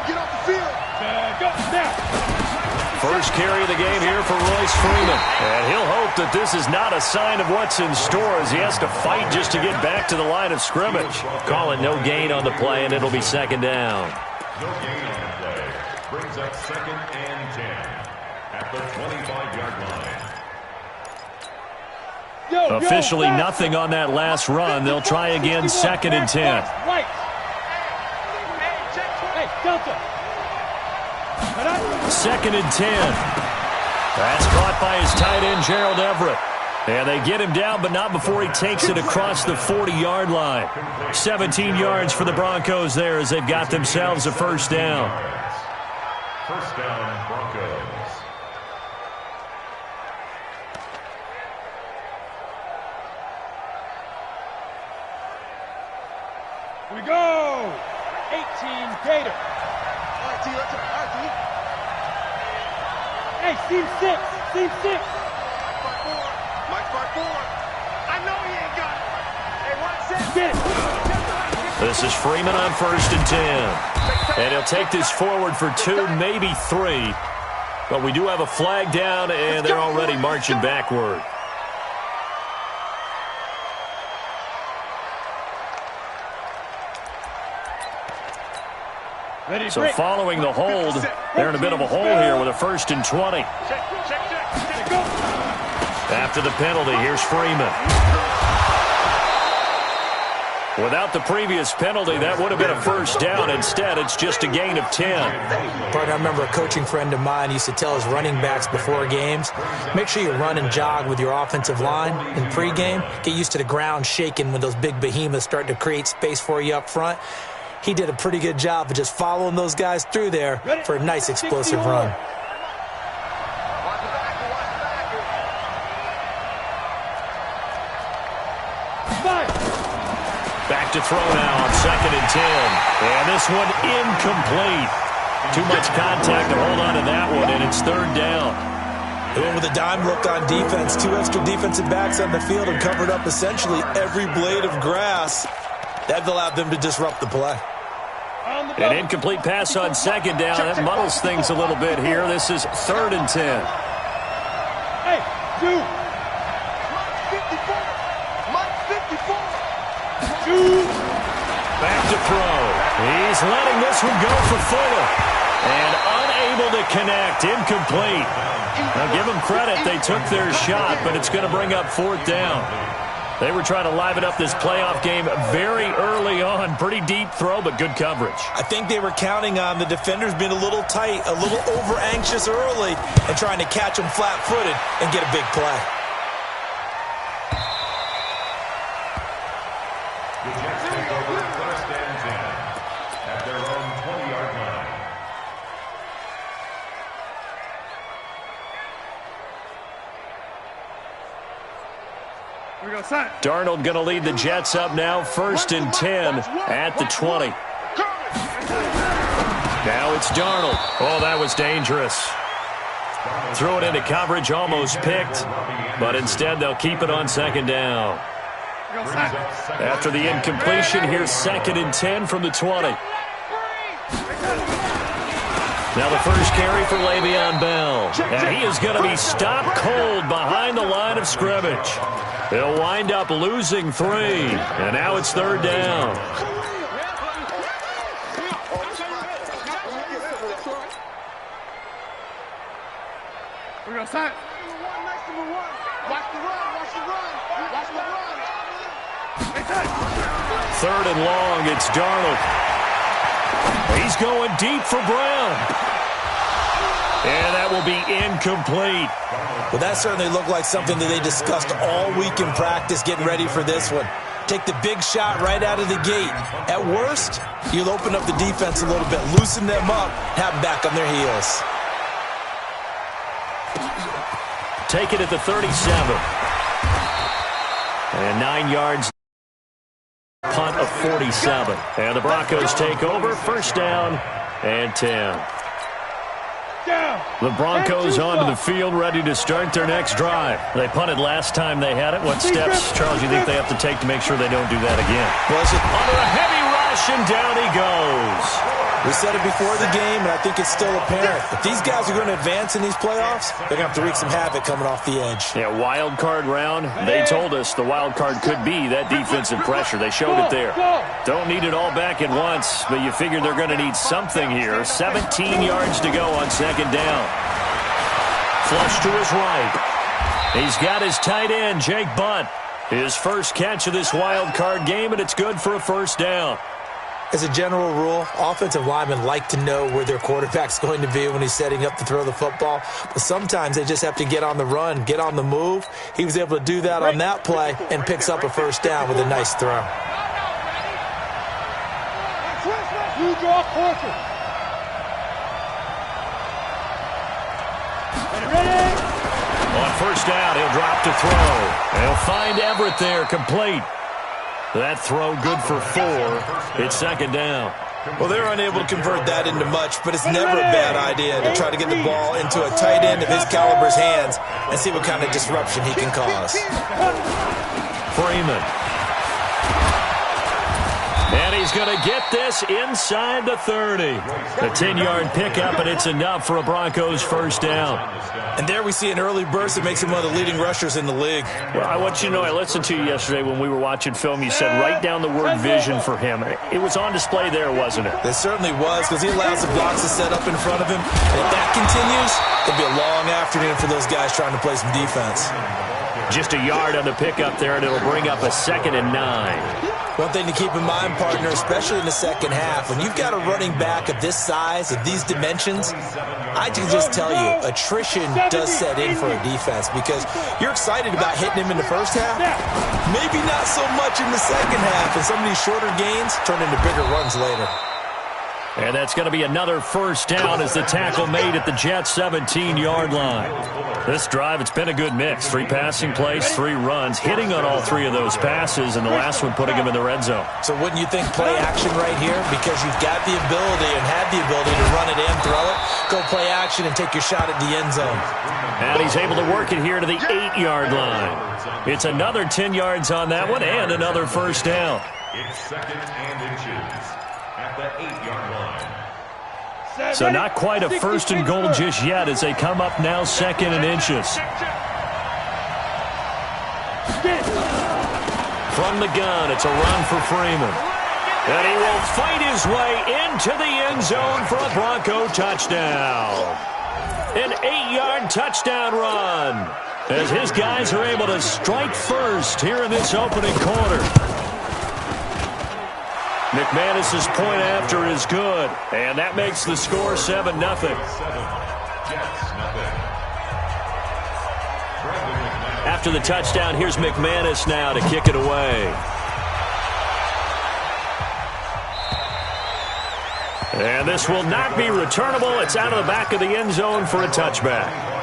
get off the field. Go now. First carry of the game here for Royce Freeman. And he'll hope that this is not a sign of what's in store as he has to fight just to get back to the line of scrimmage. Call it no gain on the play, and it'll be second down. No gain on the play. Brings up 2nd and 10 at the 25-yard line. Officially nothing on that last run. They'll try again 2nd and 10. Right. Hey, Delta. 2nd and 10. That's caught by his tight end, Gerald Everett. And they get him down, but not before he takes it across the 40-yard line. 17 yards for the Broncos there as they've got themselves a first down. First down, Broncos. Here we go. 18 Gator. All right, T. Hey, seam 6. Seam 6. Mike 5-4. I know he ain't got it. Hey, watch Get it. This is Freeman on 1st and 10. And he'll take this forward for 2, maybe 3. But we do have a flag down, and they're already marching backward. So following the hold, they're in a bit of a hole here with a 1st and 20. After the penalty, here's Freeman. Without the previous penalty, that would have been a first down. Instead, it's just a gain of 10. Partner, I remember a coaching friend of mine used to tell his running backs before games, make sure you run and jog with your offensive line in pregame. Get used to the ground shaking when those big behemoths start to create space for you up front. He did a pretty good job of just following those guys through there for a nice explosive run. Back to throw now on 2nd and 10. And this one incomplete. Too much contact to hold on to that one, and it's 3rd down. They went with a dime look on defense. 2 extra defensive backs on the field and covered up essentially every blade of grass. That allowed them to disrupt the play. An incomplete pass on 2nd down. That muddles things a little bit here. This is 3rd and 10. Hey, dude. Back to throw. He's letting this one go for Fuller. And unable to connect. Incomplete. Now give them credit. They took their shot, but it's going to bring up 4th down. They were trying to liven up this playoff game very early on. Pretty deep throw, but good coverage. I think they were counting on the defenders being a little tight, a little over-anxious early, and trying to catch them flat-footed and get a big play. The Jets take over 1st and 10 at their own 20-yard line. Here we go, son. Darnold going to lead the Jets up now, 1st and 10 at the 20. Now it's Darnold. Oh, that was dangerous. Threw it into coverage, almost picked, but instead they'll keep it on 2nd down. After the incompletion, here's 2nd and 10 from the 20. Now the first carry for Le'Veon Bell. And he is going to be stopped cold behind the line of scrimmage. They'll wind up losing 3. And now it's 3rd down. Here we go, son. Watch the run. 3rd and long, it's Darnold. He's going deep for Brown. And that will be incomplete. Well, that certainly looked like something that they discussed all week in practice getting ready for this one. Take the big shot right out of the gate. At worst, you'll open up the defense a little bit, loosen them up, have them back on their heels. Take it at the 37. And 9 yards. Punt of 47. And the Broncos take over. First down and 10. The Broncos onto the field, ready to start their next drive. They punted last time they had it. What steps, Charles, you think they have to take to make sure they don't do that again? Well, Under a heavy rush, and down he goes. We said it before the game, and I think it's still apparent. If these guys are going to advance in these playoffs, they're going to have to wreak some havoc coming off the edge. Yeah, wild card round. They told us the wild card could be that defensive pressure. They showed it there. Don't need it all back at once, but you figure they're going to need something here. 17 yards to go on second down. Flush to his right. He's got his tight end, Jake Bunt. His first catch of this wild card game, and it's good for a first down. As a general rule, offensive linemen like to know where their quarterback's going to be when he's setting up to throw the football. But sometimes they just have to get on the run, get on the move. He was able to do that on that play and picks up a first down with a nice throw. You draw closer. Ready? On first down, he'll drop to throw. He'll find Everett there, complete. That throw good for 4. It's second down. Well, they're unable to convert that into much, but it's never a bad idea to try to get the ball into a tight end of his caliber's hands and see what kind of disruption he can cause. Freeman. And he's going to get this inside the 30. A 10-yard pickup, and it's enough for a Broncos first down. And there we see an early burst that makes him one of the leading rushers in the league. Well, I want you to know, I listened to you yesterday when we were watching film. You said write down the word vision for him. It was on display there, wasn't it? It certainly was, because he allows the blocks to set up in front of him. And if that continues, it'll be a long afternoon for those guys trying to play some defense. Just a yard on the pickup there, and it'll bring up a 2nd and 9. One thing to keep in mind, partner, especially in the second half, when you've got a running back of this size, of these dimensions, I can just tell you, attrition does set in for a defense because you're excited about hitting him in the first half. Maybe not so much in the second half, and some of these shorter gains turn into bigger runs later. And that's going to be another first down as the tackle made at the Jets' 17-yard line. This drive, it's been a good mix. 3 passing plays, 3 runs, hitting on all 3 of those passes, and the last one putting him in the red zone. So wouldn't you think play action right here? Because you've got the ability and had the ability to run it and throw it. Go play action and take your shot at the end zone. And he's able to work it here to the 8-yard line. It's another 10 yards on that one and another first down. It's 2nd and inches at the 8-yard line. So not quite a first and goal just yet as they come up now 2nd and inches. From the gun, it's a run for Freeman. And he will fight his way into the end zone for a Bronco touchdown. An 8-yard touchdown run as his guys are able to strike first here in this opening quarter. McManus's point after is good, and that makes the score 7-0. After the touchdown, here's McManus now to kick it away. And this will not be returnable. It's out of the back of the end zone for a touchback.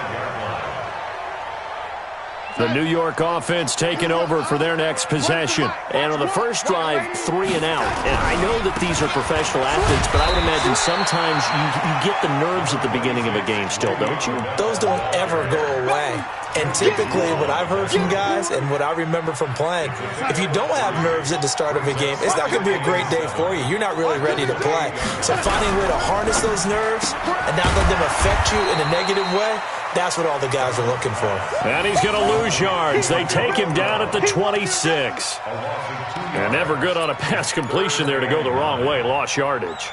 The New York offense taking over for their next possession. And on the first drive, 3 and out. And I know that these are professional athletes, but I would imagine sometimes you get the nerves at the beginning of a game still, don't you? Those don't ever go away. And typically what I've heard from guys and what I remember from playing, if you don't have nerves at the start of a game, it's not going to be a great day for you. You're not really ready to play. So finding a way to harness those nerves and not let them affect you in a negative way, that's what all the guys are looking for. And he's going to lose yards. They take him down at the 26. And never good on a pass completion there to go the wrong way. Lost yardage.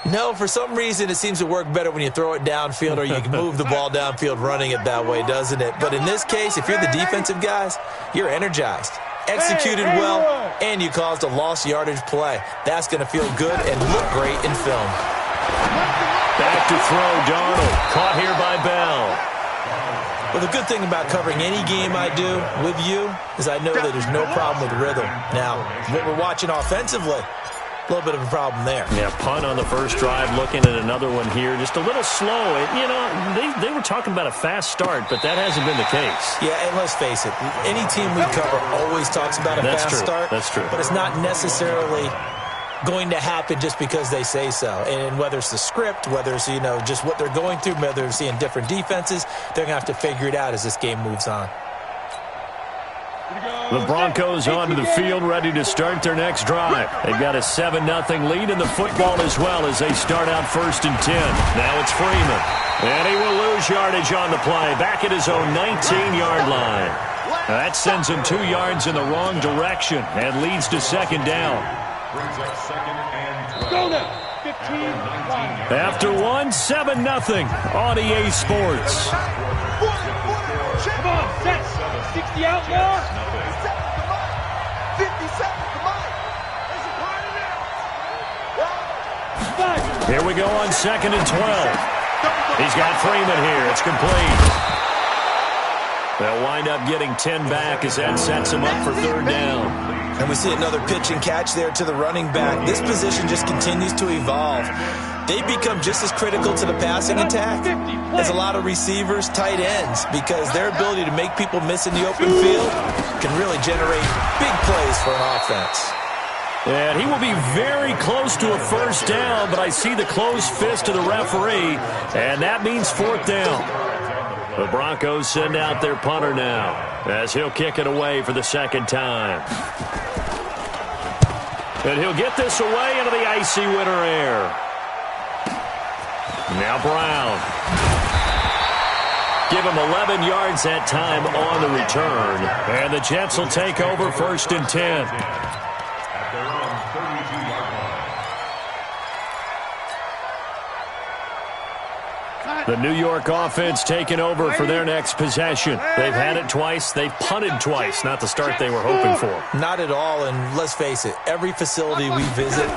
No, for some reason it seems to work better when you throw it downfield or you can move the ball downfield running it that way, doesn't it? But in this case, if you're the defensive guys, you're energized, executed well, and you caused a lost yardage play. That's going to feel good and look great in film. Back to throw, Darnold. Caught here by Bell. Well, the good thing about covering any game I do with you is I know that there's no problem with rhythm. Now, what we're watching offensively, a little bit of a problem there. Yeah, punt on the first drive, looking at another one here. Just a little slow. You know, they were talking about a fast start, but that hasn't been the case. Yeah, and let's face it, any team we cover always talks about a fast start. That's true. But it's not necessarily going to happen just because they say so. And whether it's the script, whether it's, you know, just what they're going through, whether they're seeing different defenses, they're going to have to figure it out as this game moves on. The Broncos onto the field, ready to start their next drive. They've got a 7-0 lead in the football as well as they start out 1st and 10. Now it's Freeman. And he will lose yardage on the play, back at his own 19-yard line. That sends him 2 yards in the wrong direction and leads to 2nd down. Go now. 15. After 7-0 on EA Sports. Come on, set. 60 out more. 57, come on. There's a party now. Five. Here we go on 2nd and 12. He's got Freeman here. It's complete. They'll wind up getting 10 back as that sets him up for 3rd down. And we see another pitch and catch there to the running back. This position just continues to evolve. They become just as critical to the passing attack as a lot of receivers, tight ends, because their ability to make people miss in the open field can really generate big plays for an offense. And he will be very close to a 1st down, but I see the closed fist of the referee, and that means 4th down. The Broncos send out their punter now as he'll kick it away for the 2nd time. And he'll get this away into the icy winter air. Now Brown. Give him 11 yards that time on the return. And the Jets will take over 1st and 10. At their own 32-yard line. The New York offense taking over for their next possession. They've had it twice. They've punted twice. Not the start they were hoping for. Not at all, and let's face it, every facility we visit,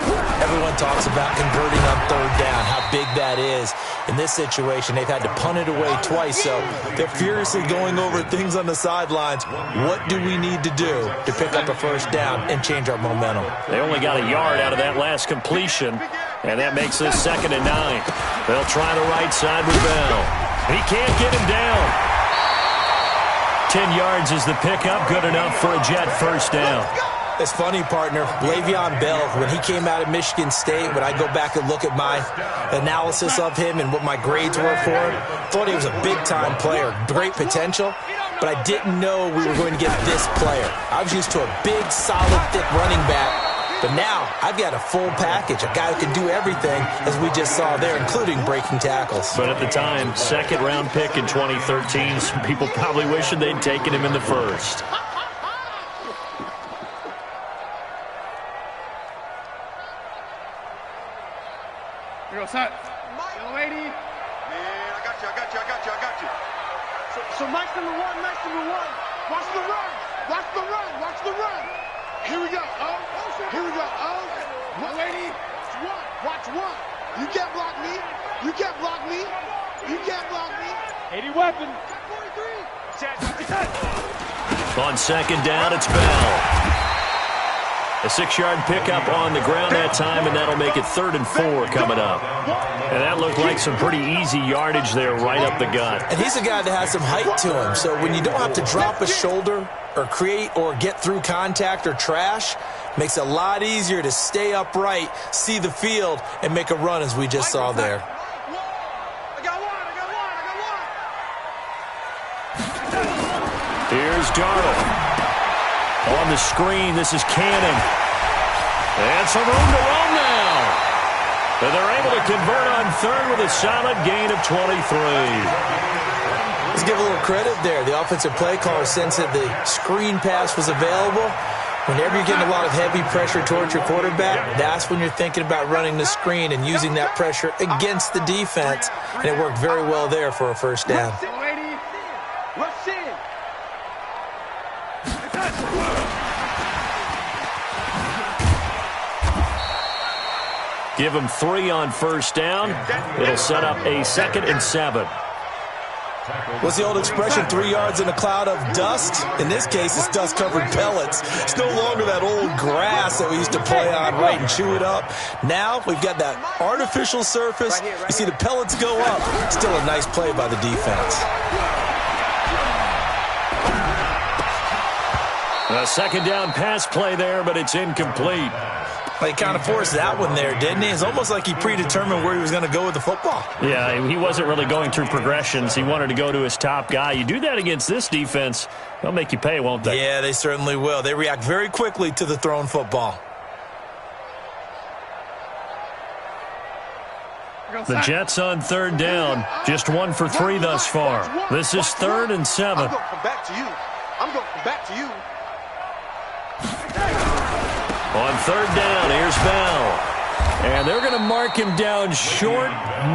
everyone talks about converting on 3rd down, how big that is. In this situation, they've had to punt it away twice, so they're furiously going over things on the sidelines. What do we need to do to pick up a 1st down and change our momentum? They only got a yard out of that last completion, and that makes this 2nd and 9. They'll try the right side with Bell. He can't get him down. 10 yards is the pickup, good enough for a Jet 1st down. It's funny, partner. Le'Veon Bell, when he came out of Michigan State, when I go back and look at my analysis of him and what my grades were for him, thought he was a big-time player, great potential, but I didn't know we were going to get this player. I was used to a big, solid, thick running back, but now I've got a full package, a guy who can do everything, as we just saw there, including breaking tackles. But at the time, 2nd-round pick in 2013, some people probably wishing they'd taken him in the 1st. Here goes set. Young lady. Man, I got you. So Mike's number one. Watch the run. Here we go. Young lady. Watch one. You can't block me. 80 weapon. On 2nd down, it's Bell. A 6-yard pickup on the ground that time, and that'll make it 3rd and 4 coming up. And that looked like some pretty easy yardage there right up the gut. And he's a guy that has some height to him, so when you don't have to drop a shoulder or create or get through contact or trash, makes it a lot easier to stay upright, see the field, and make a run as we just saw there. I got one. Here's Darnold. On the screen, this is Cannon. And some room to roam now. And they're able to convert on 3rd with a solid gain of 23. Let's give a little credit there. The offensive play caller sensed that the screen pass was available. Whenever you're getting a lot of heavy pressure towards your quarterback, that's when you're thinking about running the screen and using that pressure against the defense. And it worked very well there for a 1st down. Young lady. Rush in. Give him 3 on 1st down. It'll set up a 2nd and 7. What's the old expression, 3 yards in a cloud of dust? In this case, it's dust-covered pellets. It's no longer that old grass that we used to play on, right, and chew it up. Now we've got that artificial surface. You see the pellets go up. Still a nice play by the defense. A 2nd down pass play there, but it's incomplete. Well, he kind of forced that one there, didn't he? It's almost like he predetermined where he was going to go with the football. Yeah, he wasn't really going through progressions. He wanted to go to his top guy. You do that against this defense, they'll make you pay, won't they? Yeah, they certainly will. They react very quickly to the thrown football. The Jets on third down. Just 1 for 3 thus far. This is 3rd and 7. I'm going to come back to you. I'm going to come back to you. On third down, here's Bell. And they're going to mark him down short,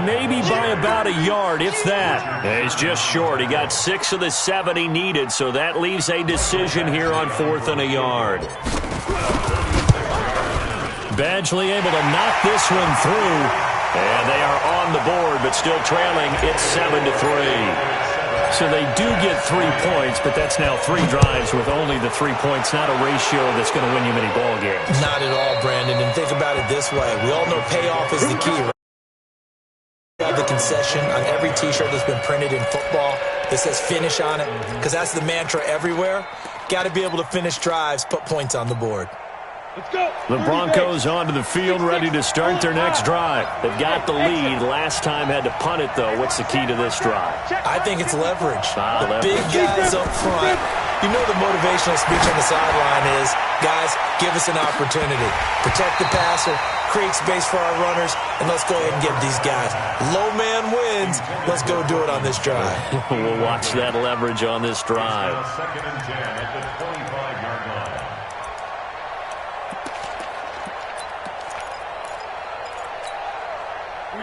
maybe by about a yard, if that. Yeah, he's just short. He got 6 of the 7 he needed, so that leaves a decision here on 4th and a yard. Badgley able to knock this one through. And they are on the board, but still trailing. It's 7-3. So they do get 3 points, but that's now 3 drives with only the 3 points. Not a ratio that's going to win you many ball games. Not at all, Brandon. And think about it this way. We all know payoff is the key, right? Have the concession on every T-shirt that's been printed in football that says finish on it, because that's the mantra everywhere. Got to be able to finish drives, put points on the board. Let's go. The Broncos onto the field, ready to start their next drive. They've got the lead. Last time had to punt it, though. What's the key to this drive? I think it's leverage. The leverage. big guys up front. You know the motivational speech on the sideline is, guys, give us an opportunity. Protect the passer, create space for our runners, and let's go ahead and give these guys. Low man wins. Let's go do it on this drive. We'll watch that leverage on this drive. 2nd and 10 at the 25-yard line.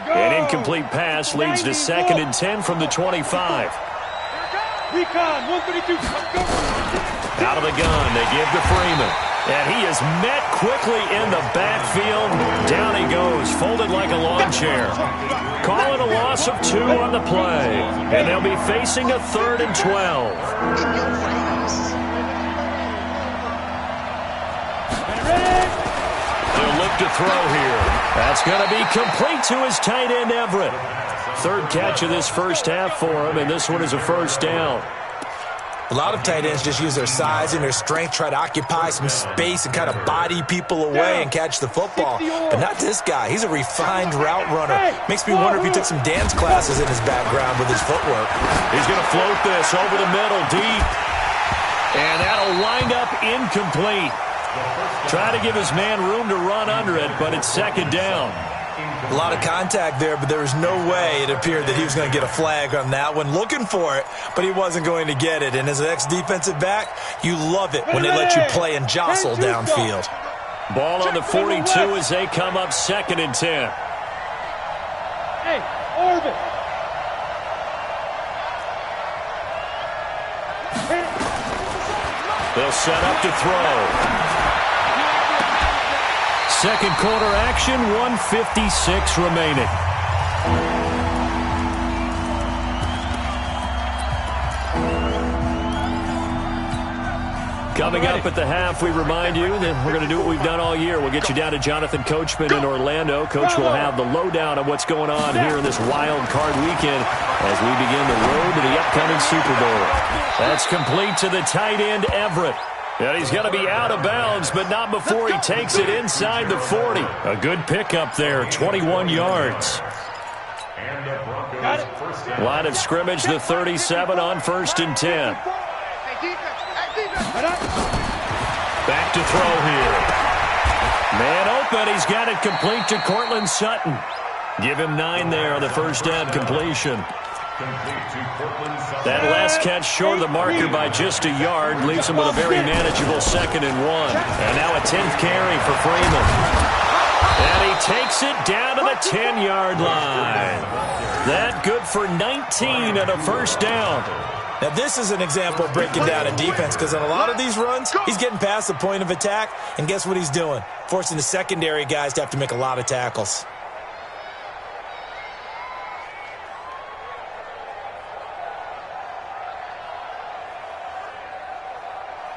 An incomplete pass leads to 2nd and 10 from the 25. Recon, 132. Out of the gun, they give to Freeman. And he is met quickly in the backfield. Down he goes, folded like a lawn chair. Calling a loss of 2 on the play. And they'll be facing a 3rd and 12. They'll look to throw here. That's going to be complete to his tight end, Everett. 3rd catch of this first half for him, and this one is a first down. A lot of tight ends just use their size and their strength, try to occupy some space and kind of body people away and catch the football. But not this guy. He's a refined route runner. Makes me wonder if he took some dance classes in his background with his footwork. He's going to float this over the middle, deep. And that'll wind up incomplete. Try to give his man room to run under it, but it's 2nd down. A lot of contact there, but there was no way it appeared that he was going to get a flag on that one. Looking for it, but he wasn't going to get it. And as an ex-defensive back, you love it when they let you play and jostle downfield. Ball on the 42 as they come up 2nd and 10. Hey, orbit. They'll set up to throw. 2nd quarter action, 1:56 remaining. Coming up at the half, we remind you that we're going to do what we've done all year. We'll get you down to Jonathan Coachman in Orlando. Coach will have the lowdown of what's going on here in this wild card weekend as we begin the road to the upcoming Super Bowl. That's complete to the tight end, Everett. And he's going to be out of bounds, but not before he takes it inside the 40. A good pickup there, 21 yards. Line of scrimmage, the 37 on 1st and 10. Back to throw here. Man open, he's got it complete to Cortland Sutton. Give him 9 there on the first down completion. That last catch short of the marker by just a yard leaves him with a very manageable 2nd and 1. And now a 10th carry for Freeman. And he takes it down to the 10-yard line. That good for 19 and a first down. Now, this is an example of breaking down a defense, because on a lot of these runs, he's getting past the point of attack, and guess what he's doing? Forcing the secondary guys to have to make a lot of tackles.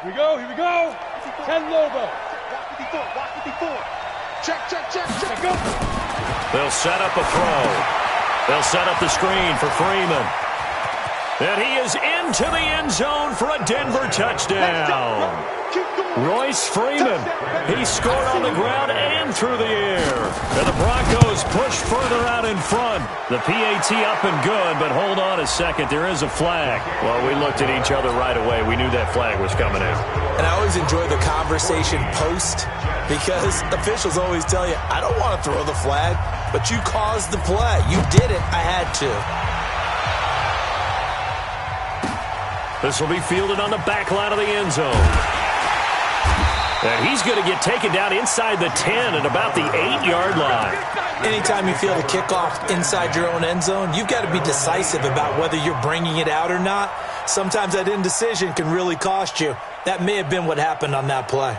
Here we go, here we go. 10 logo. Watch 54. Check. Go. They'll set up a throw. They'll set up the screen for Freeman. And he is into the end zone for a Denver touchdown. Royce Freeman, he scored on the ground and through the air. And the Broncos push further out in front. The PAT up and good, but hold on a second. There is a flag. Well, we looked at each other right away. We knew that flag was coming out. And I always enjoy the conversation post because officials always tell you, I don't want to throw the flag, but you caused the play. You did it. I had to. This will be fielded on the back line of the end zone. And he's going to get taken down inside the 10 at about the 8-yard line. Anytime you field a kickoff inside your own end zone, you've got to be decisive about whether you're bringing it out or not. Sometimes that indecision can really cost you. That may have been what happened on that play.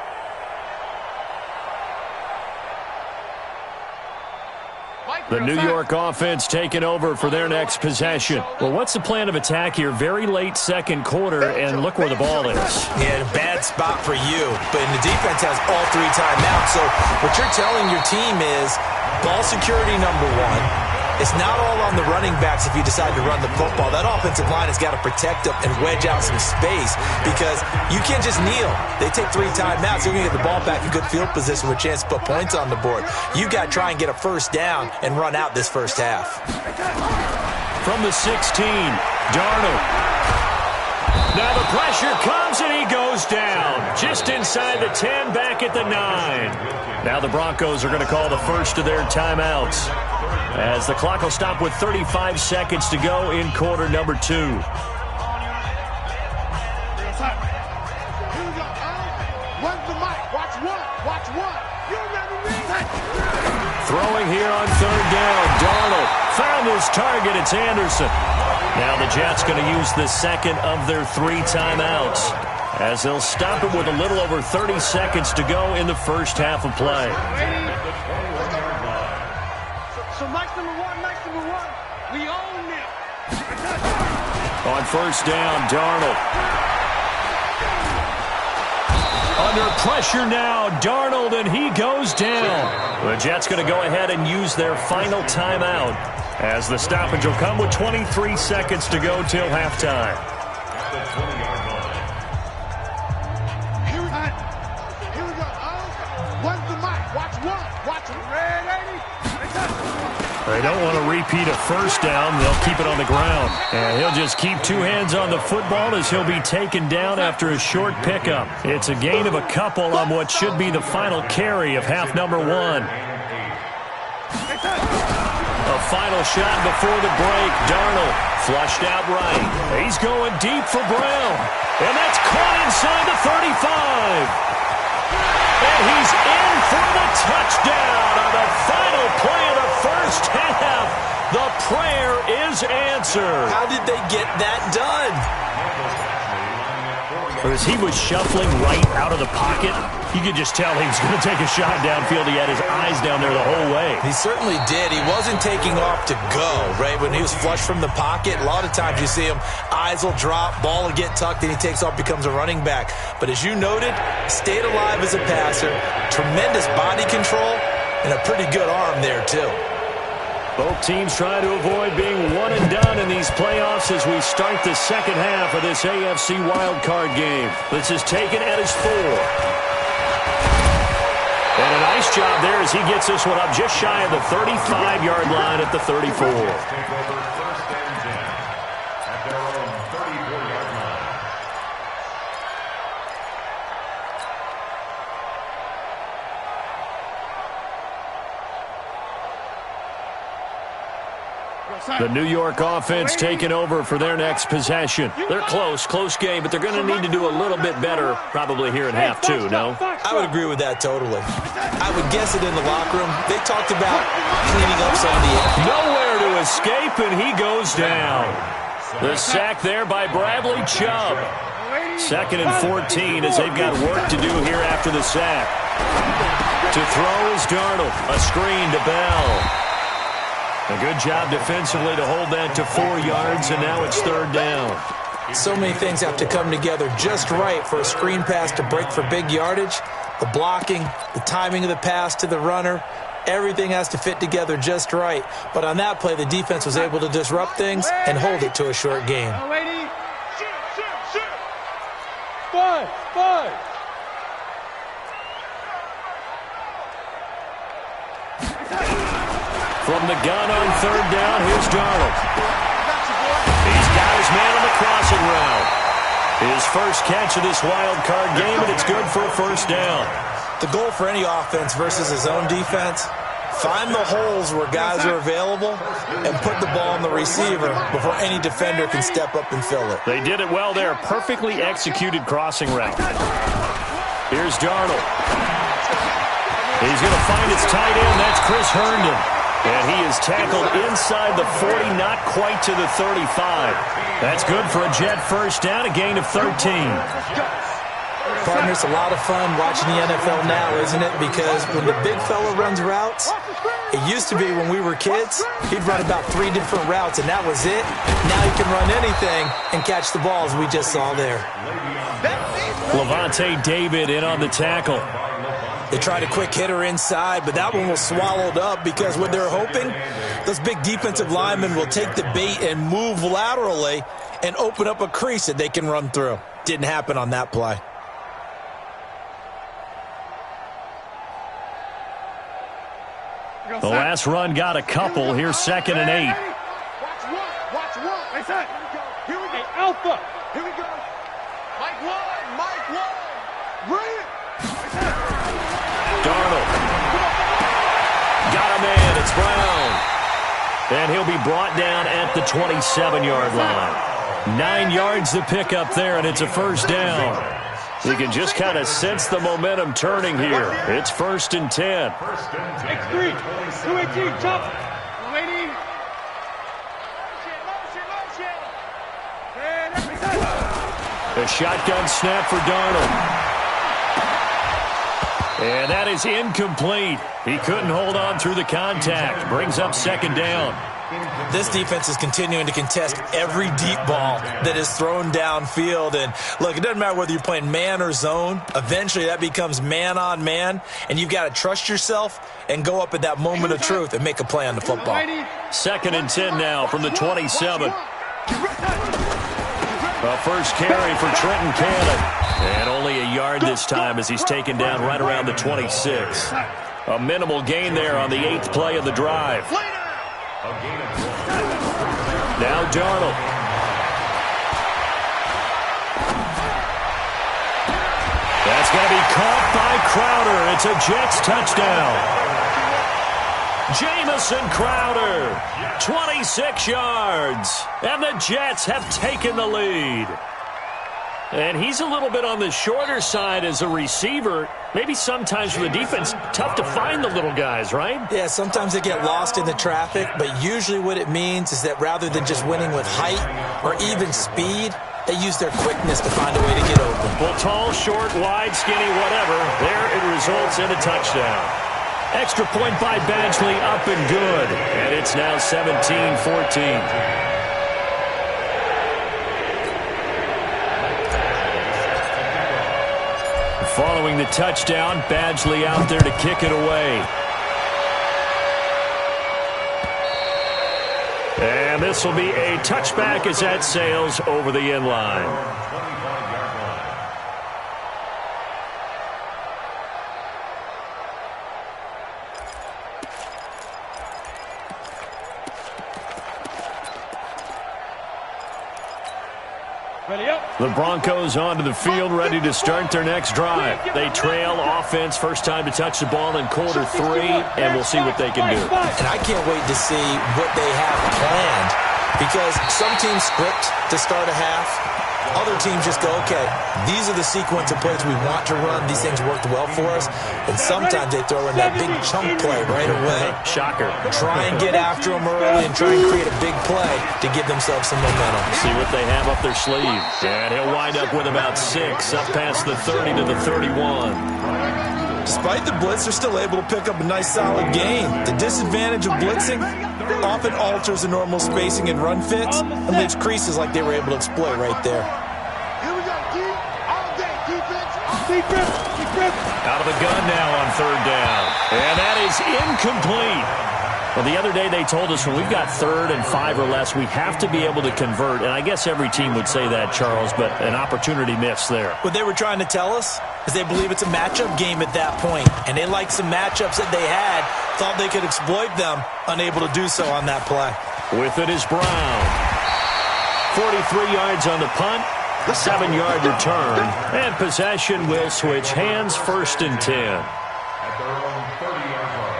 The New York offense taking over for their next possession. Well, what's the plan of attack here? Very late second quarter, and look where the ball is. Yeah, a bad spot for you, but the defense has all 3 timeouts. So what you're telling your team is ball security number 1. It's not all on the running backs if you decide to run the football. That offensive line has got to protect them and wedge out some space because you can't just kneel. They take 3 timeouts. They're going to get the ball back in good field position with a chance to put points on the board. You've got to try and get a first down and run out this first half. From the 16, Darnold. Now the pressure comes and he goes down. Just inside the 10, back at the 9. Now the Broncos are going to call the first of their timeouts, as the clock will stop with 35 seconds to go in quarter number 2. Here we go. Where's the mic? Watch one. Watch one. You remember me? Throwing here on 3rd down. Darnold found his target. It's Anderson. Now the Jets going to use the second of their 3 timeouts, as they'll stop it with a little over 30 seconds to go in the first half of play. So Mike's number 1, Mike's number 1. We own them. On 1st down, Darnold. Under pressure now, Darnold, and he goes down. The Jets going to go ahead and use their final timeout, as the stoppage will come with 23 seconds to go till halftime. Here we go. Where's the mic? Watch one. Watch it. Red 80. They don't want to repeat a first down. They'll keep it on the ground. And he'll just keep 2 hands on the football as he'll be taken down after a short pickup. It's a gain of a couple on what should be the final carry of half number 1. A final shot before the break. Darnold flushed out right. He's going deep for Brown. And that's caught inside the 35. And he's in for the touchdown on the final play of the first half. The prayer is answered. How did they get that done? As he was shuffling right out of the pocket, you could just tell he was going to take a shot downfield. He had his eyes down there the whole way. He certainly did. He wasn't taking off to go, right? When he was flush from the pocket, a lot of times you see him, eyes will drop, ball will get tucked, and he takes off, becomes a running back. But as you noted, stayed alive as a passer, tremendous body control, and a pretty good arm there, too. Both teams trying to avoid being one and done in these playoffs as we start the second half of this AFC wildcard game. This is taken at his 4. And a nice job there as he gets this one up just shy of the 35-yard line at the 34. The New York offense taking over for their next possession. They're close game, but they're going to need to do a little bit better probably here in half 2, no? I would agree with that totally. I would guess it in the locker room. They talked about cleaning up some of the air. Nowhere to escape, and he goes down. The sack there by Bradley Chubb. 2nd and 14 as they've got work to do here after the sack. To throw is Darnold. A screen to Bell. A good job defensively to hold that to 4 yards, and now it's 3rd down. So many things have to come together just right for a screen pass to break for big yardage. The blocking, the timing of the pass to the runner, everything has to fit together just right. But on that play, the defense was able to disrupt things and hold it to a short gain. Five. From the gun on third down, here's Darnold. He's got his man on the crossing route. His first catch of this wild card game, and it's good for a first down. The goal for any offense versus his own defense, find the holes where guys are available and put the ball on the receiver before any defender can step up and fill it. They did it well there. Perfectly executed crossing route. Here's Darnold. He's going to find his tight end. That's Chris Herndon. And he is tackled inside the 40, not quite to the 35. That's good for a Jet first down, a gain of 13. Partner, it's a lot of fun watching the NFL now, isn't it? Because when the big fella runs routes, it used to be when we were kids, he'd run about 3 different routes, and that was it. Now he can run anything and catch the balls we just saw there. Levante David in on the tackle. They tried a quick hitter inside, but that one was swallowed up because what they're hoping, those big defensive linemen will take the bait and move laterally and open up a crease that they can run through. Didn't happen on that play. The last run got a couple. Here's 2nd and 8. Watch one. Hey, son. Here we go. Hey, Alpha. Here we go. Mike one. Bring it. Darnold. Got a man. It's Brown. And he'll be brought down at the 27-yard line. 9 yards to pick up there, and it's a first down. You can just kind of sense the momentum turning here. It's 1st and 10. X3. 218. Chop. Waiting. A shotgun snap for Darnold. And that is incomplete. He couldn't hold on through the contact. Brings up 2nd down. This defense is continuing to contest every deep ball that is thrown downfield. And look, it doesn't matter whether you're playing man or zone. Eventually that becomes man on man, and you've got to trust yourself and go up at that moment of truth and make a play on the football. 2nd and 10 now from the 27. A first carry for Trenton Cannon. And only a yard this time as he's taken down right around the 26. A minimal gain there on the 8th play of the drive. Now Darnold. That's going to be caught by Crowder. It's a Jets touchdown. Jamison Crowder, 26 yards. And the Jets have taken the lead. And he's a little bit on the shorter side as a receiver. Maybe sometimes for the defense, tough to find the little guys, right? Yeah, sometimes they get lost in the traffic, but usually what it means is that rather than just winning with height or even speed, they use their quickness to find a way to get open. Well, tall, short, wide, skinny, whatever, there it results in a touchdown. Extra point by Badgley, up and good. And it's now 17-14. Following the touchdown, Badgley out there to kick it away. And this will be a touchback as that sails over the end line. The Broncos onto the field, ready to start their next drive. They trail offense, first time to touch the ball in quarter 3, and we'll see what they can do. And I can't wait to see what they have planned, because some teams script to start a half. Other teams just go, okay, these are the sequence of plays we want to run. These things worked well for us. And sometimes they throw in that big chunk play right away. Shocker. Try and get after them early and try and create a big play to give themselves some momentum. See what they have up their sleeve. And he'll wind up with about 6, up past the 30 to the 31. Despite the blitz, they're still able to pick up a nice solid gain. The disadvantage of blitzing often alters the normal spacing and run fits and leaves creases like they were able to exploit right there. Here we go, D. All day, defense. Defense. Out of the gun now on 3rd down. And that is incomplete. Well, the other day they told us when we've got 3rd and 5 or less, we have to be able to convert. And I guess every team would say that, Charles, but an opportunity missed there. What they were trying to tell us is they believe it's a matchup game at that point. And they liked some matchups that they had, thought they could exploit them, unable to do so on that play. With it is Brown. 43 yards on the punt, 7-yard return, and possession will switch hands, 1st and 10. At their own 30-yard line.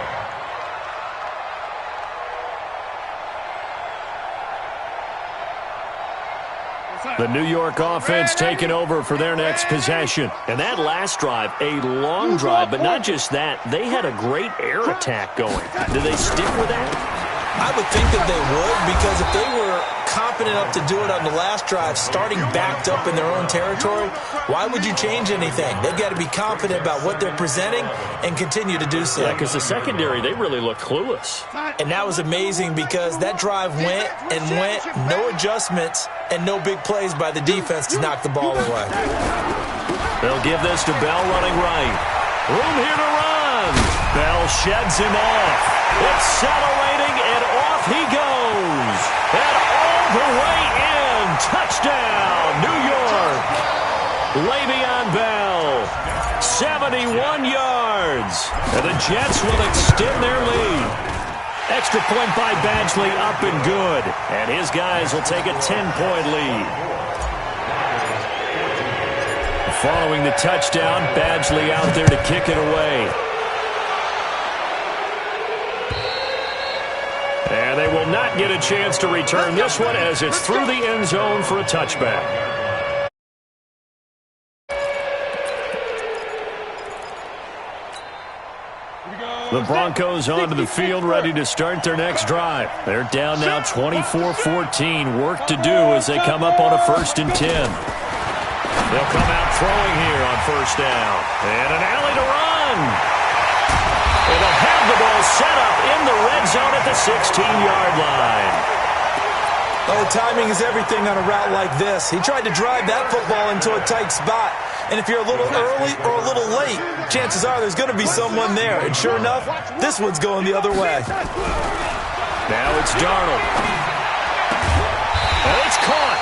The New York offense taking over for their next possession. And that last drive, a long drive, but not just that. They had a great air attack going. Do they stick with that? I would think that they would, because if they were confident enough to do it on the last drive, starting backed up in their own territory, why would you change anything? They've got to be confident about what they're presenting and continue to do so. Yeah, because the secondary, they really looked clueless. And that was amazing because that drive went and went, no adjustments and no big plays by the defense to knock the ball away. They'll give this to Bell running right. Room here to run. Bell sheds him off. It's scintillating, and off he goes. And all the way in. Touchdown, New York. Le'Veon Bell, 71 yards. And the Jets will extend their lead. Extra point by Badgley, up and good. And his guys will take a 10-point lead. Following the touchdown, Badgley out there to kick it away. And they will not get a chance to return this one as it's through the end zone for a touchback. The Broncos onto the field ready to start their next drive. They're down now 24-14. Work to do as they come up on a 1st and 10. They'll come out throwing here on 1st down. And an alley to run. And they'll have the ball set up in the red zone at the 16-yard line. Oh, timing is everything on a route like this. He tried to drive that football into a tight spot. And if you're a little early or a little late, chances are there's going to be someone there. And sure enough, this one's going the other way. Now it's Darnold. And it's caught.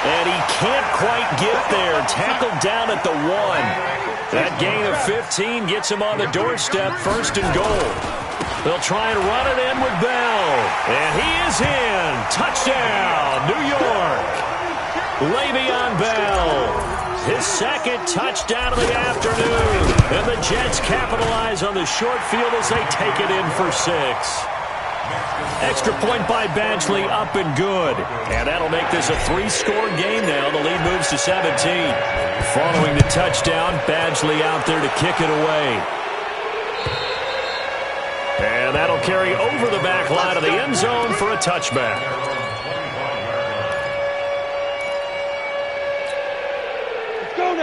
And he can't quite get there. Tackled down at the 1. That gain of 15 gets him on the doorstep, 1st and goal. They'll try and run it in with Bell. And he is in. Touchdown, New York. Le'Veon Bell. His 2nd touchdown of the afternoon. And the Jets capitalize on the short field as they take it in for 6. Extra point by Badgley, up and good. And that'll make this a 3-score game now. The lead moves to 17. Following the touchdown, Badgley out there to kick it away. And that'll carry over the back line of the end zone for a touchback.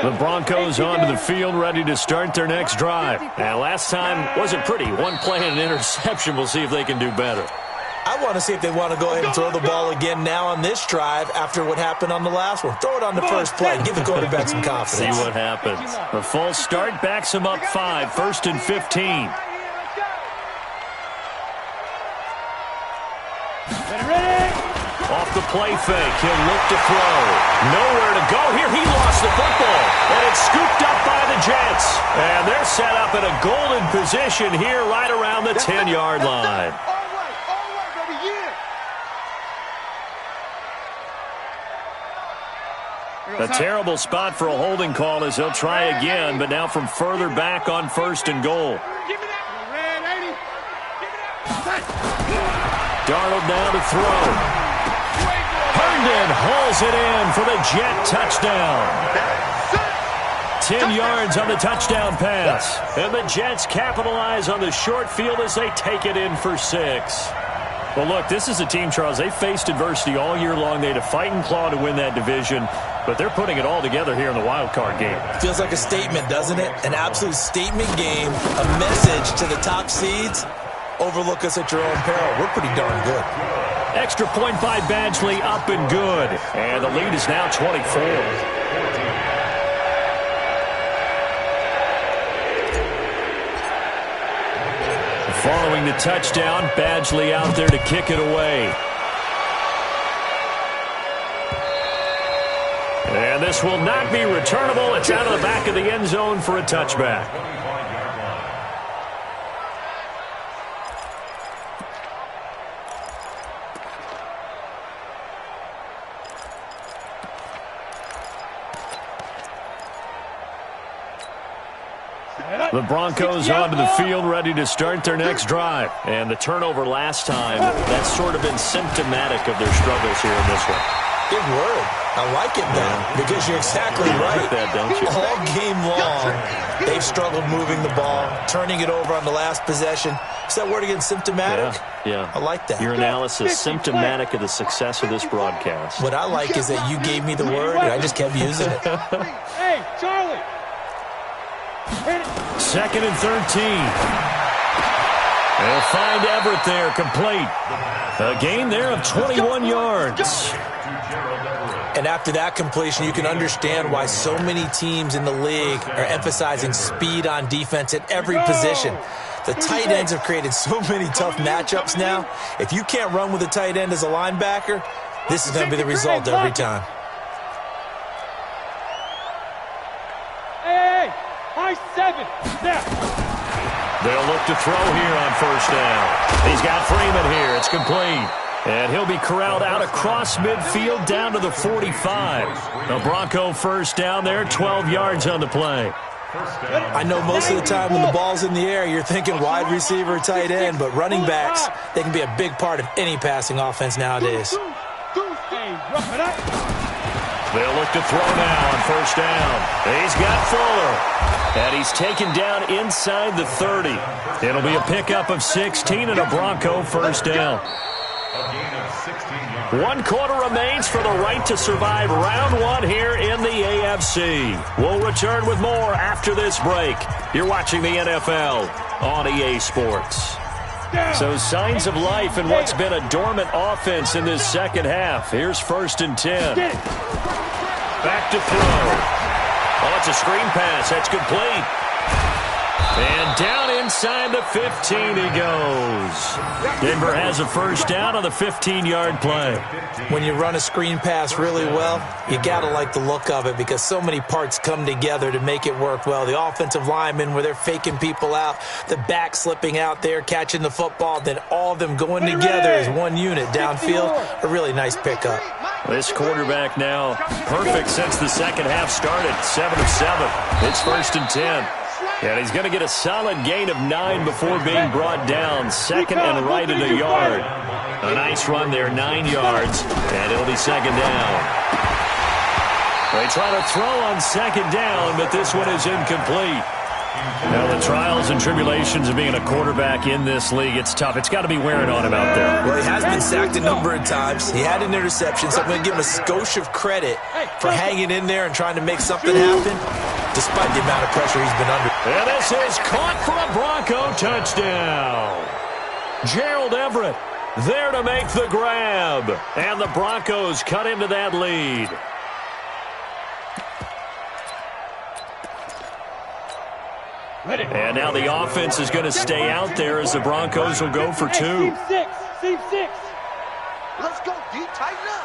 The Broncos onto the field ready to start their next drive. And last time wasn't pretty. One play and an interception. We'll see if they can do better. I want to see if they want to go ahead and throw the ball again now on this drive after what happened on the last one. Throw it on the first play and give the quarterback some confidence. See what happens. The false start backs him up 5, 1st and 15. Off the play fake, he'll look to throw. Nowhere to go here. He lost the football. And it's scooped up by the Jets. And they're set up in a golden position here right around the 10-yard line. A terrible spot for a holding call as they'll try again, but now from further back on 1st and goal. Darnold now to throw. Herndon hauls it in for the Jet touchdown. 10 yards on the touchdown pass. And the Jets capitalize on the short field as they take it in for 6. Well, look, this is a team, Charles, they faced adversity all year long. They had to fight and claw to win that division, but they're putting it all together here in the wild card game. Feels like a statement, doesn't it? An absolute statement game, a message to the top seeds. Overlook us at your own peril. We're pretty darn good. Extra point by Badgley, up and good. And the lead is now 24. Following the touchdown, Badgley out there to kick it away. And this will not be returnable. It's out of the back of the end zone for a touchback. The Broncos onto the field, ready to start their next drive. And the turnover last time, that's sort of been symptomatic of their struggles here in this one. Big word. I like it, though, because you're exactly right. Like that, don't you? All game long, they've struggled moving the ball, turning it over on the last possession. Is that word again, symptomatic? Yeah. I like that. Your analysis, symptomatic of the success of this broadcast. What I like is that you gave me the word, and I just kept using it. Hey, Charlie. 2nd and 13. They'll find Everett there, complete. A gain there of 21 yards. And after that completion, you can understand why so many teams in the league are emphasizing speed on defense at every position. The tight ends have created so many tough matchups now. If you can't run with a tight end as a linebacker, this is going to be the result every time. Hey, high 7. Now. They'll look to throw here on 1st down. He's got Freeman here. It's complete. And he'll be corralled out across midfield down to the 45. The Bronco 1st down there, 12 yards on the play. I know most of the time when the ball's in the air, you're thinking wide receiver, tight end, but running backs, they can be a big part of any passing offense nowadays. They'll look to throw now on 1st down. He's got Fuller. And he's taken down inside the 30. It'll be a pickup of 16 and a Bronco 1st down. 1 quarter remains for the right to survive round 1 here in the AFC. We'll return with more after this break. You're watching the NFL on EA Sports. So signs of life in what's been a dormant offense in this second half. Here's 1st and 10. Back to throw. Oh, it's a screen pass. That's complete. And down inside the 15 he goes. Denver has a 1st down on the 15-yard play. When you run a screen pass really well, you got to like the look of it because so many parts come together to make it work well. The offensive linemen where they're faking people out, the back slipping out there, catching the football, then all of them going together as one unit downfield. A really nice pickup. This quarterback now perfect since the second half started. 7 of 7. It's 1st and 10. And he's going to get a solid gain of 9 before being brought down. 2nd and right at a yard. A nice run there, 9 yards, and it'll be 2nd down. They try to throw on 2nd down, but this one is incomplete. Now, the trials and tribulations of being a quarterback in this league, it's tough. It's got to be wearing on him out there. Well, he has been sacked a number of times. He had an interception, so I'm going to give him a skosh of credit for hanging in there and trying to make something happen, despite the amount of pressure he's been under. And this is caught for a Bronco touchdown. Gerald Everett there to make the grab. And the Broncos cut into that lead. And now the offense is going to stay out there as the Broncos will go for 2. Team 6. Let's go, D. Tighten up.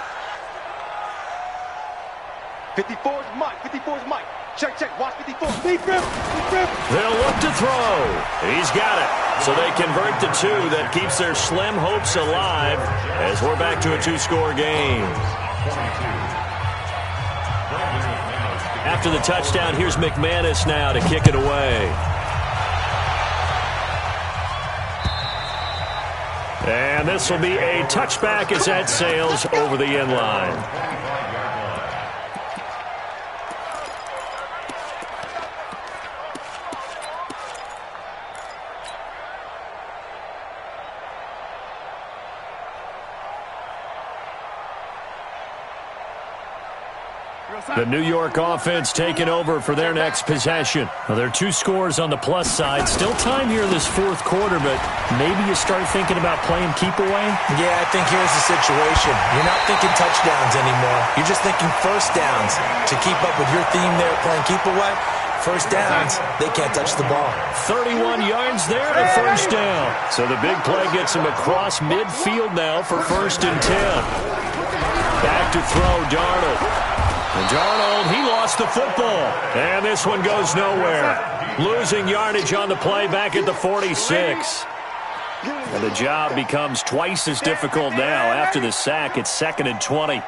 54 is Mike. 54 is Mike. Check. Watch 54. Deep rip. They'll look to throw. He's got it. So they convert the 2. That keeps their slim hopes alive as we're back to a 2-score game. After the touchdown, here's McManus now to kick it away. And this will be a touchback as that sails over the end line. The New York offense taking over for their next possession. Well, there are 2 scores on the plus side. Still time here in this 4th quarter, but maybe you start thinking about playing keep away? Yeah, I think here's the situation. You're not thinking touchdowns anymore. You're just thinking 1st downs to keep up with your theme there playing keep away. First downs, they can't touch the ball. 31 yards there to first down. So the big play gets him across midfield now for 1st and 10. Back to throw, Darnold. And Darnold, he lost the football. And this one goes nowhere. Losing yardage on the play back at the 46. And the job becomes twice as difficult now. After the sack, it's 2nd and 20.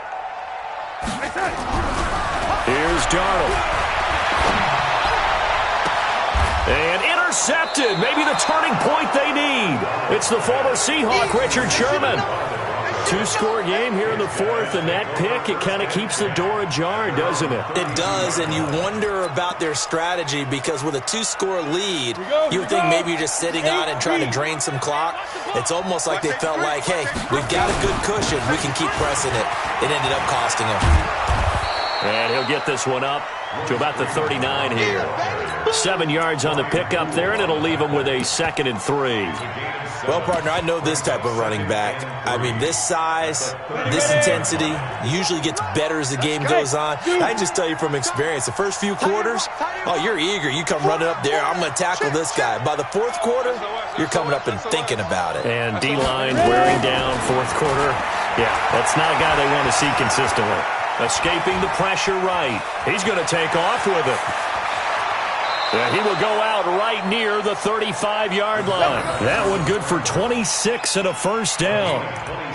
Here's Darnold. And intercepted. Maybe the turning point they need. It's the former Seahawk, Richard Sherman. 2-score game here in the 4th, and that pick, it kind of keeps the door ajar, doesn't it? It does, and you wonder about their strategy because with a 2-score lead, you would think maybe you're just sitting on it and trying to drain some clock. It's almost like they felt like, hey, we've got a good cushion. We can keep pressing it. It ended up costing them. And he'll get this one up to about the 39 here. 7 yards on the pickup there, and it'll leave him with a 2nd and 3. Well, partner, I know this type of running back. I mean, this size, this intensity usually gets better as the game goes on. I just tell you from experience, the first few quarters, oh, you're eager. You come running up there, I'm going to tackle this guy. By the 4th quarter, you're coming up and thinking about it. And D-line wearing down 4th quarter. Yeah, that's not a guy they want to see consistently. Escaping the pressure right. He's going to take off with it. And he will go out right near the 35-yard line. That one good for 26 and a first down.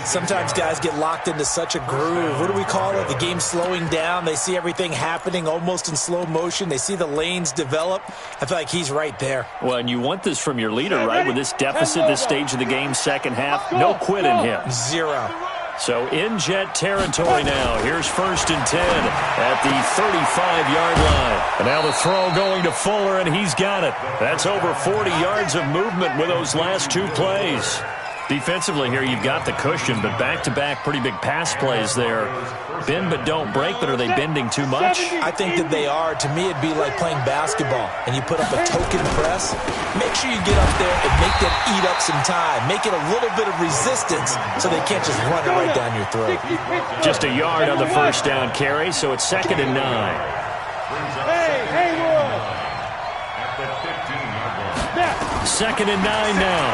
Sometimes guys get locked into such a groove. What do we call it? The game's slowing down. They see everything happening almost in slow motion. They see the lanes develop. I feel like he's right there. Well, and you want this from your leader, right? With this deficit, this stage of the game, second half, no quit in him. Zero. So in jet territory now. Here's 1st and 10 at the 35-yard line. And now the throw going to Fuller, and he's got it. That's over 40 yards of movement with those last 2 plays. Defensively here, you've got the cushion, but back-to-back pretty big pass plays there. Bend but don't break, but are they bending too much? I think that they are. To me, it'd be like playing basketball, and you put up a token press. Make sure you get up there and make them eat up some time. Make it a little bit of resistance so they can't just run it right down your throat. Just a yard on the first down carry, so it's 2nd and 9. Hey, 2nd and 9 now.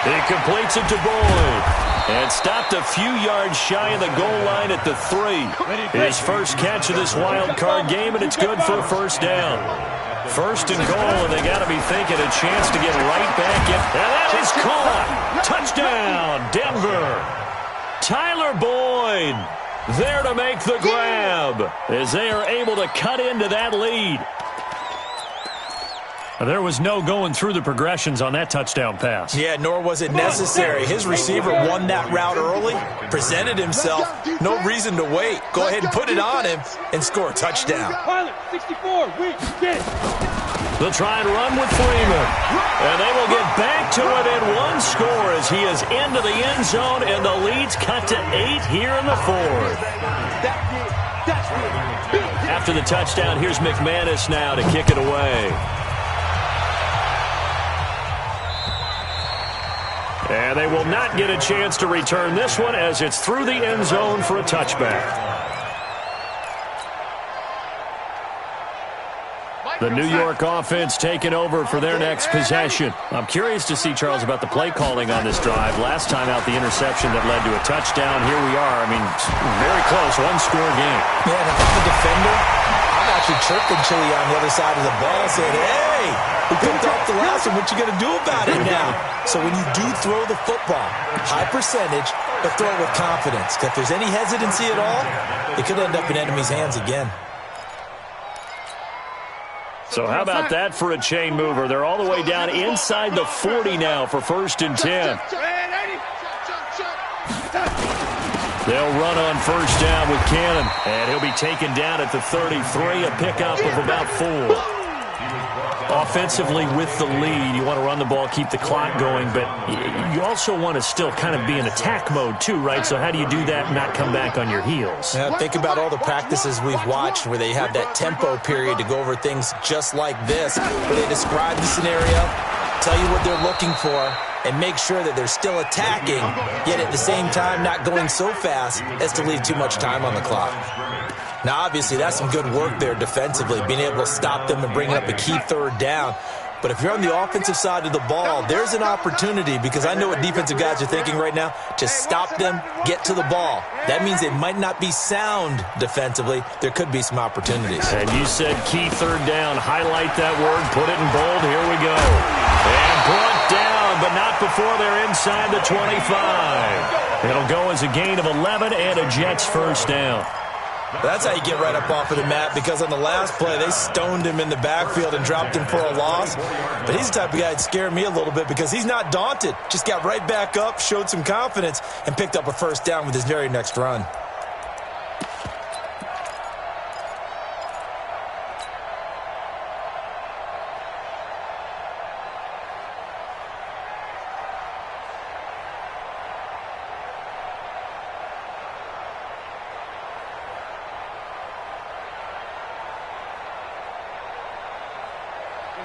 He completes it to Boyd. And stopped a few yards shy of the goal line at the 3. His first catch of this wild card game, and it's good for a first down. 1st and goal, and they got to be thinking a chance to get right back in. And that is caught. Touchdown, Denver. Tyler Boyd there to make the grab as they are able to cut into that lead. There was no going through the progressions on that touchdown pass. Yeah, nor was it necessary. His receiver won that route early, presented himself. No reason to wait. Go ahead and put it on him and score a touchdown. Pilot, 64, wait, get it. They'll try and run with Freeman. And they will get back to within 1 score as he is into the end zone, and the lead's cut to 8 here in the 4th. After the touchdown, here's McManus now to kick it away. And they will not get a chance to return this one as it's through the end zone for a touchback. The New York offense taking over for their next possession. I'm curious to see, Charles, about the play calling on this drive. Last time out, the interception that led to a touchdown. Here we are. I mean, very close, 1-score game. Man, if I'm a defender, I'm actually chirping Chili on the other side of the ball saying, hey, we picked off the last one. What you going to do about it now? So when you do throw the football, high percentage, but throw it with confidence. If there's any hesitancy at all, it could end up in enemy's hands again. So how about that for a chain mover? They're all the way down inside the 40 now for 1st and 10. They'll run on first down with Cannon. And he'll be taken down at the 33, a pickup of about 4. Offensively with the lead, you want to run the ball, keep the clock going, but you also want to still kind of be in attack mode too, right? So how do you do that and not come back on your heels? Yeah, think about all the practices we've watched where they have that tempo period to go over things just like this, where they describe the scenario, tell you what they're looking for, and make sure that they're still attacking, yet at the same time not going so fast as to leave too much time on the clock. Now, obviously, that's some good work there defensively, being able to stop them and bringing up a key third down. But if you're on the offensive side of the ball, there's an opportunity, because I know what defensive guys are thinking right now, to stop them, get to the ball. That means it might not be sound defensively. There could be some opportunities. And you said key third down. Highlight that word, put it in bold. Here we go. And brought down, but not before they're inside the 25. It'll go as a gain of 11 and a Jets first down. That's how you get right up off of the mat, because on the last play, they stoned him in the backfield and dropped him for a loss. But he's the type of guy that scared me a little bit, because he's not daunted. Just got right back up, showed some confidence, and picked up a first down with his very next run.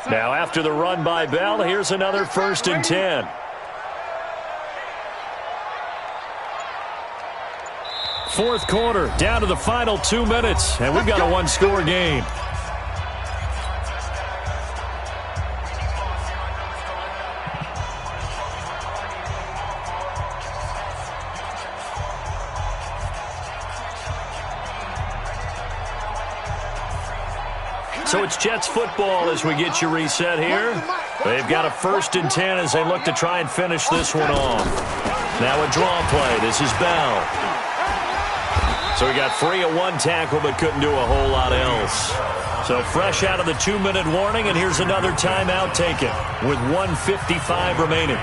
Now, after the run by Bell, here's another 1st and 10. Fourth quarter, down to the final 2 minutes, and we've got a one-score game. So it's Jets football as we get you reset here. They've got a 1st and 10 as they look to try and finish this one off. Now a draw play. This is Bell. So he got free of one tackle but couldn't do a whole lot else. So fresh out of the 2-minute warning, and here's another timeout taken with 1:55 remaining.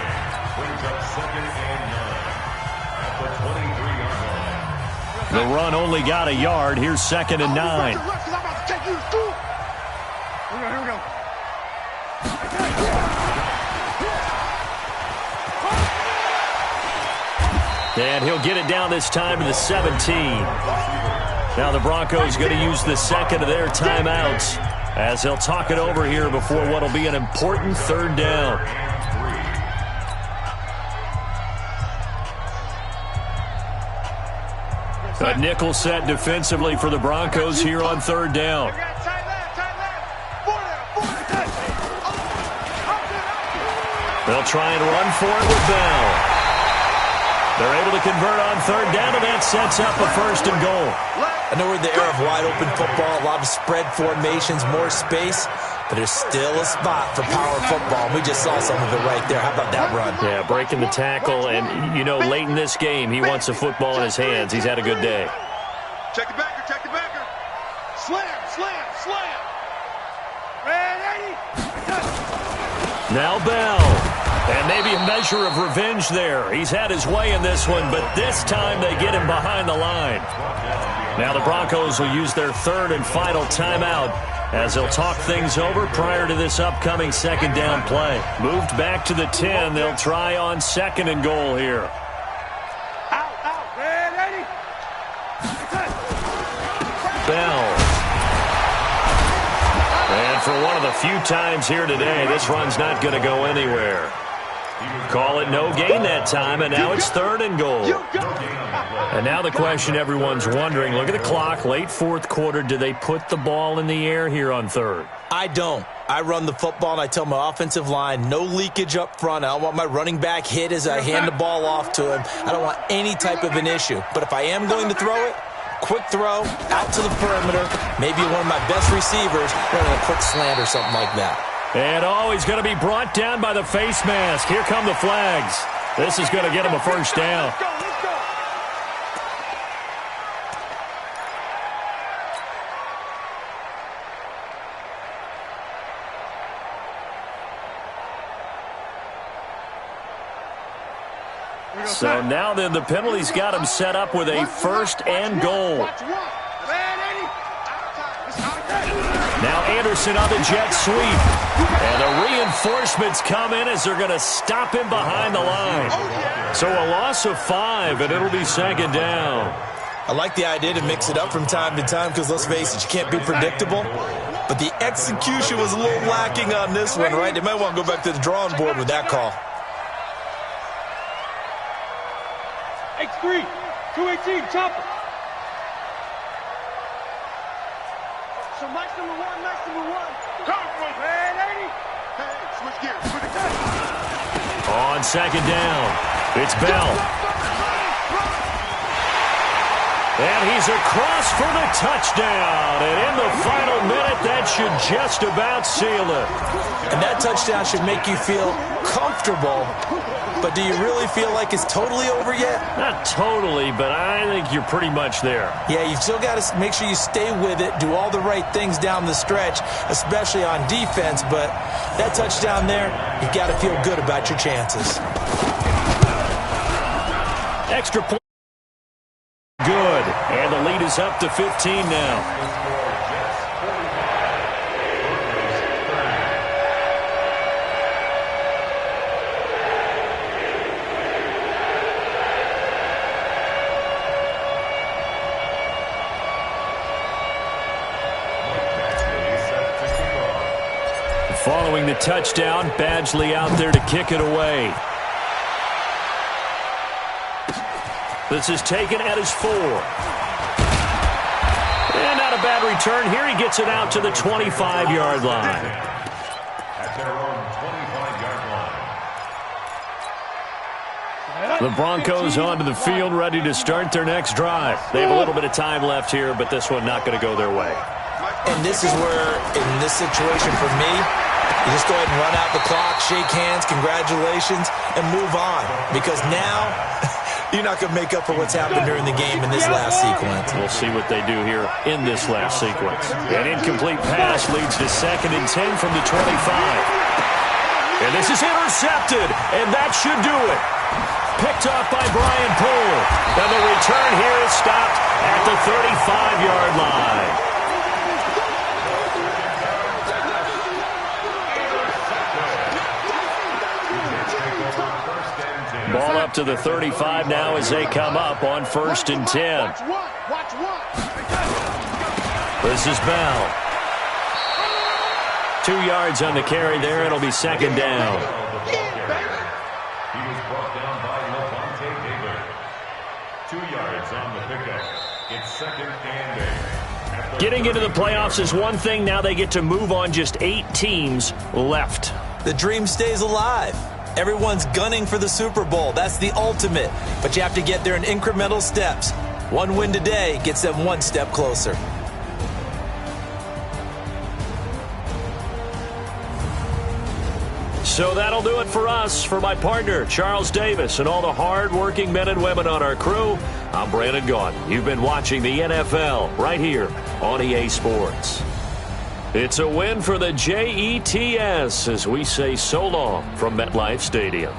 The run only got a yard. Here's 2nd and 9. Here we go. And he'll get it down this time to the 17. Now the Broncos going to use the second of their timeouts as they'll talk it over here before what will be an important 3rd down. A nickel set defensively for the Broncos here on 3rd down. They'll try and run for it with Bell. They're able to convert on 3rd down, and that sets up a 1st and goal. I know we're in the era of wide-open football, a lot of spread formations, more space, but there's still a spot for power football. We just saw some of it right there. How about that run? Yeah, breaking the tackle, and, you know, late in this game, he wants the football in his hands. He's had a good day. Check the backer, check the backer. Slam, slam, slam. Red 80. Now Bell. And maybe a measure of revenge there. He's had his way in this one, but this time they get him behind the line. Now the Broncos will use their 3rd and final timeout as they'll talk things over prior to this upcoming 2nd down play. Moved back to the 10. They'll try on 2nd and goal here. Out, red 80. Bell. And for one of the few times here today, this run's not going to go anywhere. Call it no gain that time, and now it's 3rd and goal. And now the question everyone's wondering, look at the clock, late 4th quarter, do they put the ball in the air here on 3rd? I don't. I run the football, and I tell my offensive line, no leakage up front. I don't want my running back hit as I hand the ball off to him. I don't want any type of an issue. But if I am going to throw it, quick throw, out to the perimeter, maybe one of my best receivers running a quick slant or something like that. And he's going to be brought down by the face mask. Here come the flags. This is going to get him a 1st down. Let's go. So now then the penalty's got him set up with a 1st and goal. Now Anderson on the jet sweep. And the reinforcements come in as they're going to stop him behind the line. So a loss of 5, and it'll be 2nd down. I like the idea to mix it up from time to time because, let's face it, you can't be predictable. But the execution was a little lacking on this one, right? They might want to go back to the drawing board with that call. X3, 218, chopper. Marshall, Mike's number one, Mike's number one. Go for it, man, lady. Hey, switch gears, switch gears. On second down, it's Bell. And he's across for the touchdown. And in the final minute, that should just about seal it. And that touchdown should make you feel comfortable. But do you really feel like it's totally over yet? Not totally, but I think you're pretty much there. Yeah, you've still got to make sure you stay with it, do all the right things down the stretch, especially on defense. But that touchdown there, you've got to feel good about your chances. Extra point. Good. And the lead is up to 15 now. Following the touchdown, Badgley out there to kick it away. This is taken at his 4. And not a bad return here. He gets it out to the 25-yard line. At their own 25-yard line. The Broncos onto the field, ready to start their next drive. They have a little bit of time left here, but this one not going to go their way. And this is where, in this situation for me, you just go ahead and run out the clock, shake hands, congratulations, and move on. Because now, you're not going to make up for what's happened during the game in this last sequence. We'll see what they do here in this last sequence. An incomplete pass leads to 2nd and 10 from the 25. And this is intercepted, and that should do it. Picked off by Brian Poole. And the return here is stopped at the 35-yard line. Ball up to the 35 now as they come up on 1st and 10. This is Bell. 2 yards on the carry there. It'll be 2nd down. He was brought down by Levante David. 2 yards on the pickup. It's 2nd and 8. Getting into the playoffs is one thing. Now they get to move on. Just 8 teams left. The dream stays alive. Everyone's gunning for the Super Bowl. That's the ultimate. But you have to get there in incremental steps. One win today gets them one step closer. So that'll do it for us. For my partner, Charles Davis, and all the hard-working men and women on our crew, I'm Brandon Gaudin. You've been watching the NFL right here on EA Sports. It's a win for the Jets as we say so long from MetLife Stadium.